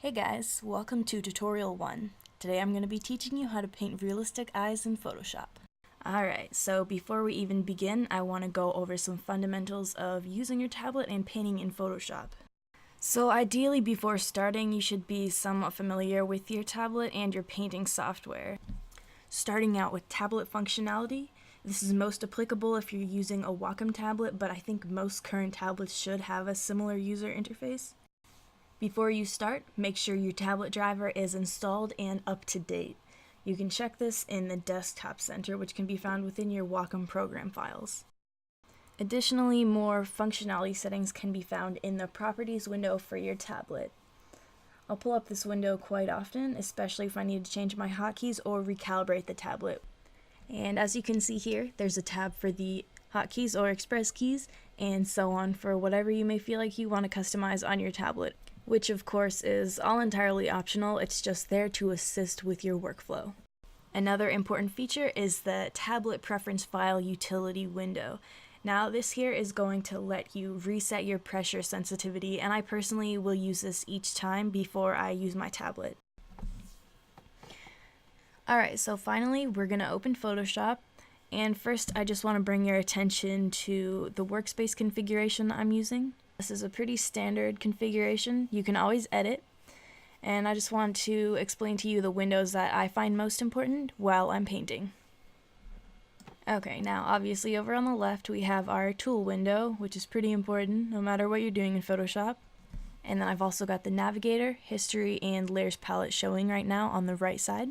Hey guys, welcome to tutorial 1. Today I'm going to be teaching you how to paint realistic eyes in Photoshop. Alright, so before we even begin, I want to go over some fundamentals of using your tablet and painting in Photoshop. So ideally before starting, you should be somewhat familiar with your tablet and your painting software. Starting out with tablet functionality, this is most applicable if you're using a Wacom tablet, but I think most current tablets should have a similar user interface. Before you start, make sure your tablet driver is installed and up to date. You can check this in the Desktop Center, which can be found within your Wacom program files. Additionally, more functionality settings can be found in the Properties window for your tablet. I'll pull up this window quite often, especially if I need to change my hotkeys or recalibrate the tablet. And as you can see here, there's a tab for the hotkeys or express keys, and so on for whatever you may feel like you want to customize on your tablet, which of course is all entirely optional. It's just there to assist with your workflow. Another important feature is the tablet preference file utility window. Now this here is going to let you reset your pressure sensitivity, and I personally will use this each time before I use my tablet. Alright, so finally we're going to open Photoshop, and first I just want to bring your attention to the workspace configuration I'm using. This is a pretty standard configuration. You can always edit, and I just want to explain to you the windows that I find most important while I'm painting. Okay, now obviously over on the left we have our tool window, which is pretty important no matter what you're doing in Photoshop. And then I've also got the navigator, history, and layers palette showing right now on the right side.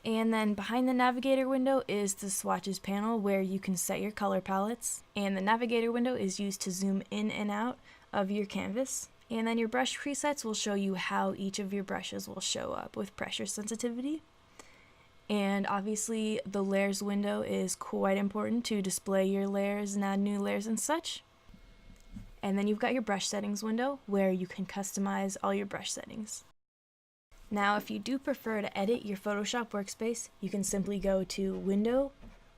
And then behind the navigator window is the swatches panel where you can set your color palettes. And the navigator window is used to zoom in and out of your canvas. And then your brush presets will show you how each of your brushes will show up with pressure sensitivity. And obviously the layers window is quite important to display your layers and add new layers and such. And then you've got your brush settings window where you can customize all your brush settings. Now, if you do prefer to edit your Photoshop workspace, you can simply go to Window,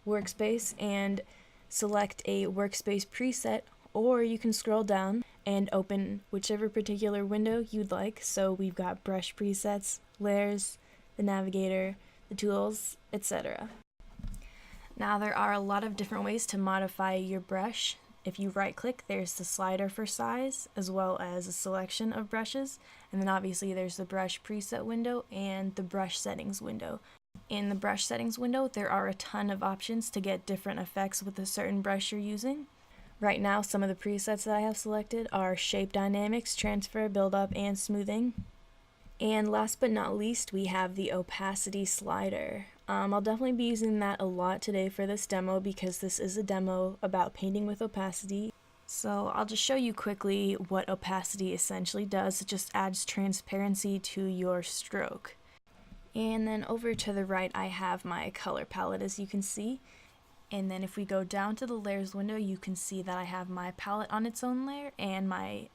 Workspace, and select a workspace preset, or you can scroll down and open whichever particular window you'd like. So we've got brush presets, layers, the navigator, the tools, etc. Now there are a lot of different ways to modify your brush. If you right click, there's the slider for size, as well as a selection of brushes, and then obviously there's the brush preset window and the brush settings window. In the brush settings window, there are a ton of options to get different effects with a certain brush you're using. Right now, some of the presets that I have selected are shape dynamics, transfer, build-up, and smoothing. And last but not least, we have the opacity slider. I'll definitely be using that a lot today for this demo because this is a demo about painting with opacity. So I'll just show you quickly what opacity essentially does. It just adds transparency to your stroke. And then over to the right I have my color palette, as you can see. And then if we go down to the layers window, you can see that I have my palette on its own layer and my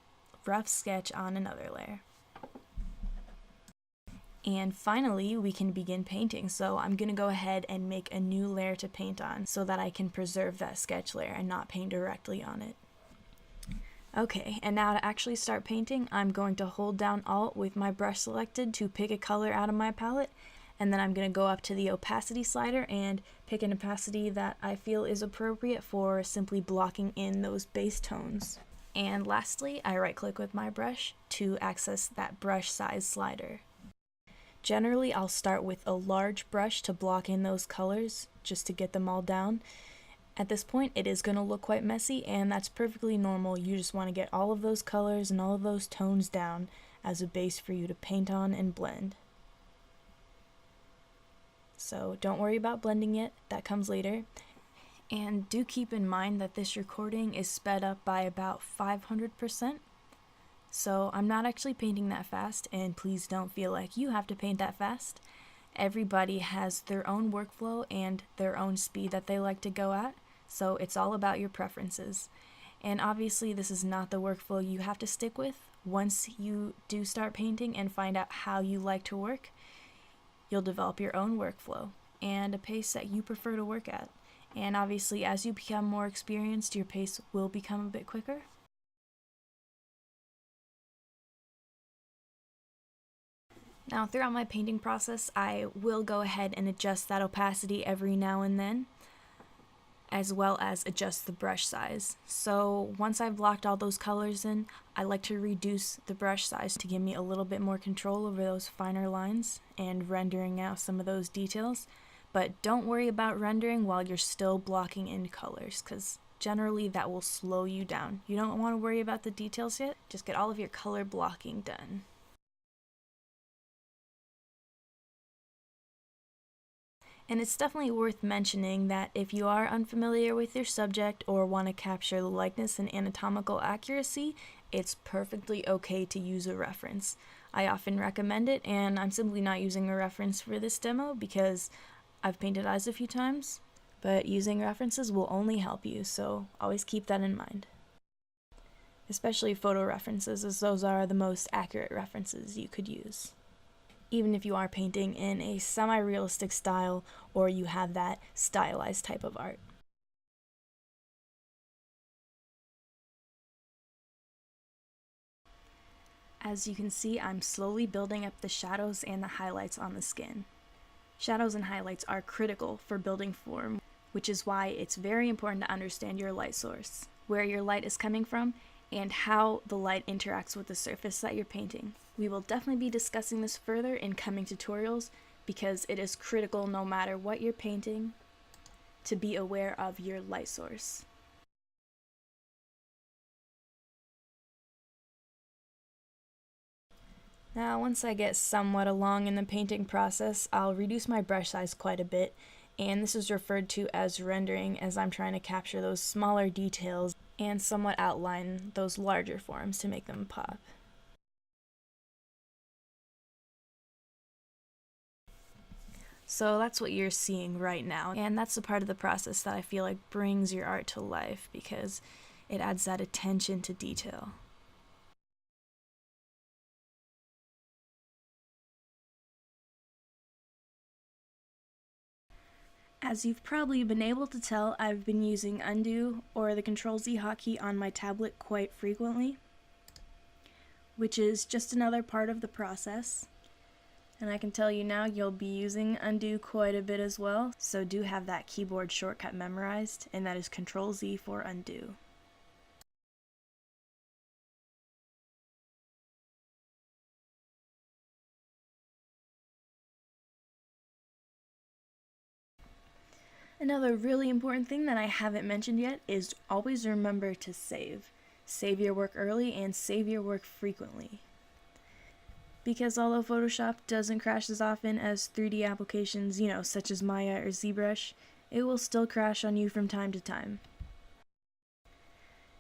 rough sketch on another layer. And finally, we can begin painting. So I'm going to go ahead and make a new layer to paint on so that I can preserve that sketch layer and not paint directly on it. Okay, and now to actually start painting, I'm going to hold down Alt with my brush selected to pick a color out of my palette, and then I'm going to go up to the opacity slider and pick an opacity that I feel is appropriate for simply blocking in those base tones. And lastly, I right click with my brush to access that brush size slider. Generally, I'll start with a large brush to block in those colors, just to get them all down. At this point, it is going to look quite messy, and that's perfectly normal. You just want to get all of those colors and all of those tones down as a base for you to paint on and blend. So don't worry about blending yet, that comes later. And do keep in mind that this recording is sped up by about 500%. So I'm not actually painting that fast, and please don't feel like you have to paint that fast. Everybody has their own workflow and their own speed that they like to go at, so it's all about your preferences. And obviously this is not the workflow you have to stick with. Once you do start painting and find out how you like to work, you'll develop your own workflow and a pace that you prefer to work at. And obviously as you become more experienced, your pace will become a bit quicker. Now, throughout my painting process, I will go ahead and adjust that opacity every now and then, as well as adjust the brush size. So once I've locked all those colors in, I like to reduce the brush size to give me a little bit more control over those finer lines and rendering out some of those details. But don't worry about rendering while you're still blocking in colors, because generally that will slow you down. You don't want to worry about the details yet, just get all of your color blocking done. And it's definitely worth mentioning that if you are unfamiliar with your subject or want to capture the likeness and anatomical accuracy, it's perfectly okay to use a reference. I often recommend it, and I'm simply not using a reference for this demo because I've painted eyes a few times, but using references will only help you, so always keep that in mind. Especially photo references, as those are the most accurate references you could use, even if you are painting in a semi-realistic style or you have that stylized type of art. As you can see, I'm slowly building up the shadows and the highlights on the skin. Shadows and highlights are critical for building form, which is why it's very important to understand your light source, where your light is coming from, and how the light interacts with the surface that you're painting. We will definitely be discussing this further in coming tutorials because it is critical no matter what you're painting to be aware of your light source. Now, once I get somewhat along in the painting process, I'll reduce my brush size quite a bit, and this is referred to as rendering, as I'm trying to capture those smaller details and somewhat outline those larger forms to make them pop. So that's what you're seeing right now, and that's the part of the process that I feel like brings your art to life because it adds that attention to detail. As you've probably been able to tell, I've been using undo or the Ctrl-Z hotkey on my tablet quite frequently, which is just another part of the process. And I can tell you now you'll be using undo quite a bit as well, so do have that keyboard shortcut memorized, and that is Ctrl-Z for undo. Another really important thing that I haven't mentioned yet is always remember to save. Save your work early and save your work frequently. Because although Photoshop doesn't crash as often as 3D applications, such as Maya or ZBrush, it will still crash on you from time to time.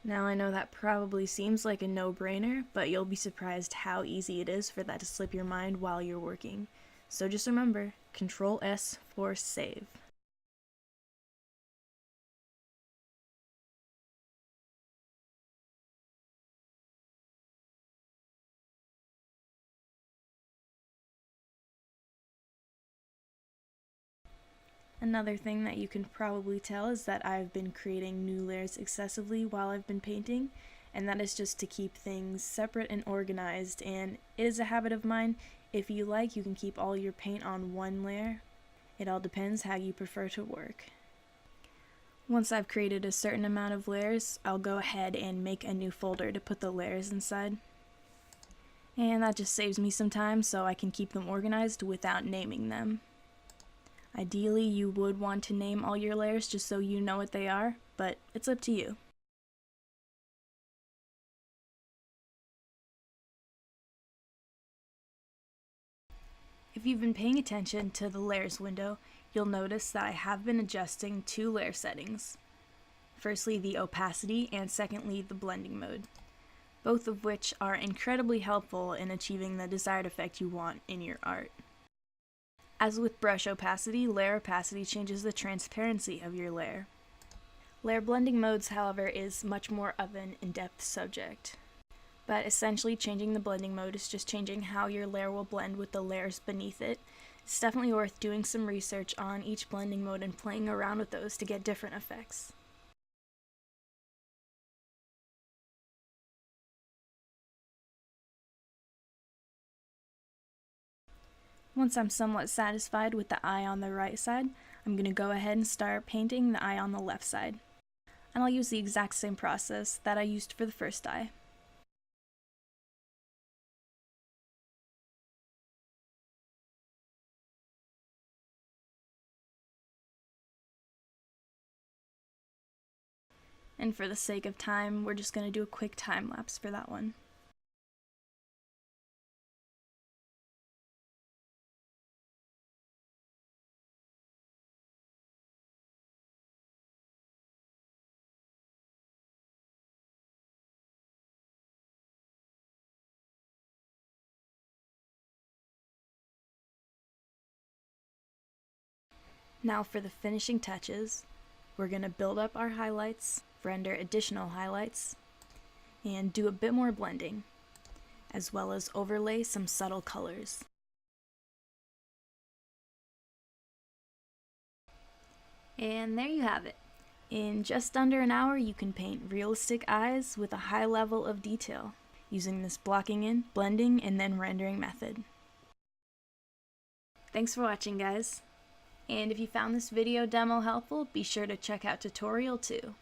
Now I know that probably seems like a no-brainer, but you'll be surprised how easy it is for that to slip your mind while you're working. So just remember, Ctrl-S for save. Another thing that you can probably tell is that I've been creating new layers excessively while I've been painting, and that is just to keep things separate and organized, and it is a habit of mine. If you like, you can keep all your paint on one layer. It all depends how you prefer to work. Once I've created a certain amount of layers, I'll go ahead and make a new folder to put the layers inside. And that just saves me some time so I can keep them organized without naming them. Ideally, you would want to name all your layers just so you know what they are, but it's up to you. If you've been paying attention to the layers window, you'll notice that I have been adjusting two layer settings. Firstly, the opacity, and secondly, the blending mode, both of which are incredibly helpful in achieving the desired effect you want in your art. As with brush opacity, layer opacity changes the transparency of your layer. Layer blending modes, however, is much more of an in-depth subject. But essentially, changing the blending mode is just changing how your layer will blend with the layers beneath it. It's definitely worth doing some research on each blending mode and playing around with those to get different effects. Once I'm somewhat satisfied with the eye on the right side, I'm going to go ahead and start painting the eye on the left side. And I'll use the exact same process that I used for the first eye. And for the sake of time, we're just going to do a quick time lapse for that one. Now for the finishing touches, we're going to build up our highlights, render additional highlights, and do a bit more blending, as well as overlay some subtle colors. And there you have it. In just under an hour, you can paint realistic eyes with a high level of detail, using this blocking in, blending, and then rendering method. Thanks for watching, guys. And if you found this video demo helpful, be sure to check out tutorial 2.